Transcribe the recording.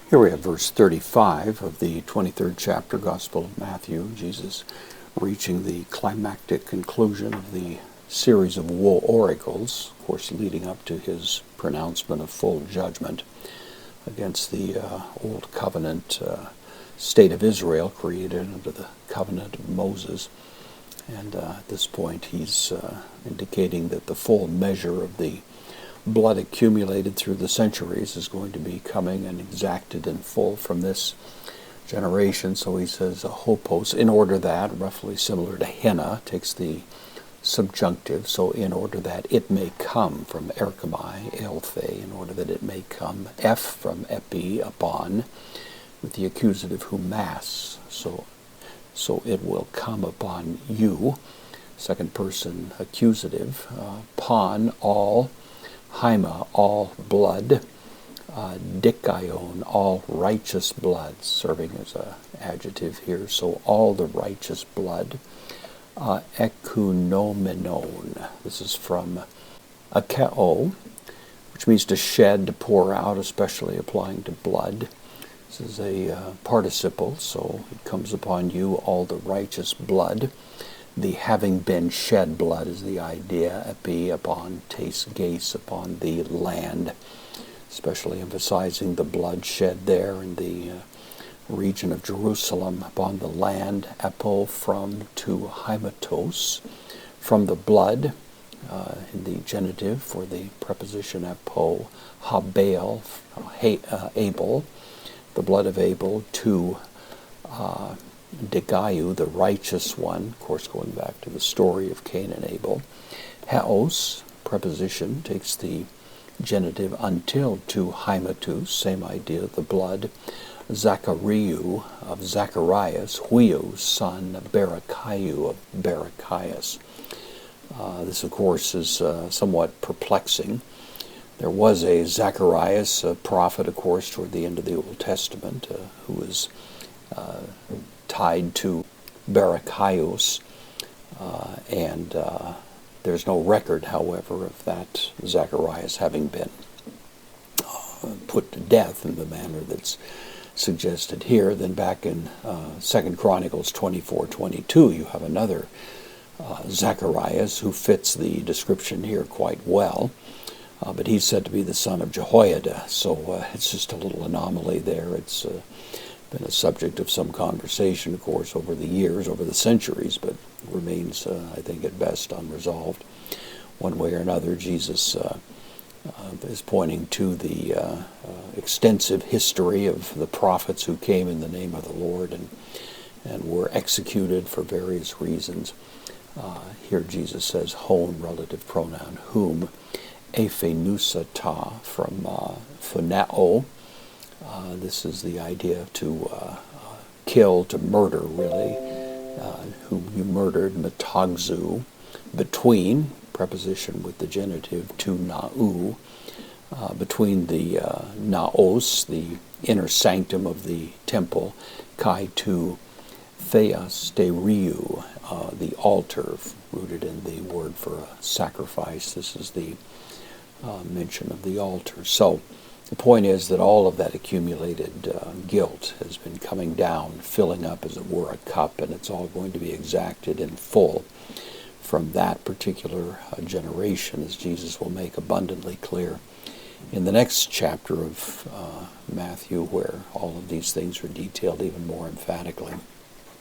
Here we have verse 35 of the 23rd chapter, Gospel of Matthew. Jesus reaching the climactic conclusion of the series of woe oracles, of course leading up to his pronouncement of full judgment against the old covenant state of Israel created under the covenant of Moses. And at this point he's indicating that the full measure of the blood accumulated through the centuries is going to be coming and exacted in full from this generation. So he says a hopos, in order that, roughly similar to henna, takes the subjunctive, so in order that it may come, from erchomai, elthe, in order that it may come, f from epi, upon, with the accusative humas, so it will come upon you, second person accusative, pon, all, Haima, all blood, dikaion, all righteous blood, serving as an adjective here, so all the righteous blood, ekunomenon, this is from akeo, which means to shed, to pour out, especially applying to blood. This is a participle, so it comes upon you, all the righteous blood. The having been shed blood is the idea, epi, upon, tes, ges, upon the land, especially emphasizing the blood shed there in the region of Jerusalem, upon the land, epo, from, to haimatos, from the blood, in the genitive for the preposition epo, habel, Abel, the blood of Abel, to Degayu, the righteous one, of course going back to the story of Cain and Abel. Heos, preposition, takes the genitive until, to haimatus, same idea, the blood. Zachariu, of Zacharias, Huiu, son, Barachiu, of Barachias. This, of course, is somewhat perplexing. There was a Zacharias, a prophet, of course, toward the end of the Old Testament, who was tied to Barachius, and there's no record, however, of that Zacharias having been put to death in the manner that's suggested here. Then back in 2 Chronicles 24:22, you have another Zacharias who fits the description here quite well, but he's said to be the son of Jehoiada, so it's just a little anomaly there. It's been a subject of some conversation, of course, over the years, over the centuries, but remains, I think, at best unresolved. One way or another, Jesus is pointing to the extensive history of the prophets who came in the name of the Lord and were executed for various reasons. Here Jesus says hon, relative pronoun, whom, ephenusata, from phonao. This is the idea to kill, to murder, really, whom you murdered, metagzu, between, preposition with the genitive, to na'u, between the naos, the inner sanctum of the temple, kai to theos steriu, the altar, rooted in the word for a sacrifice. This is the mention of the altar. So the point is that all of that accumulated guilt has been coming down, filling up, as it were, a cup, and it's all going to be exacted in full from that particular generation, as Jesus will make abundantly clear in the next chapter of Matthew, where all of these things are detailed even more emphatically.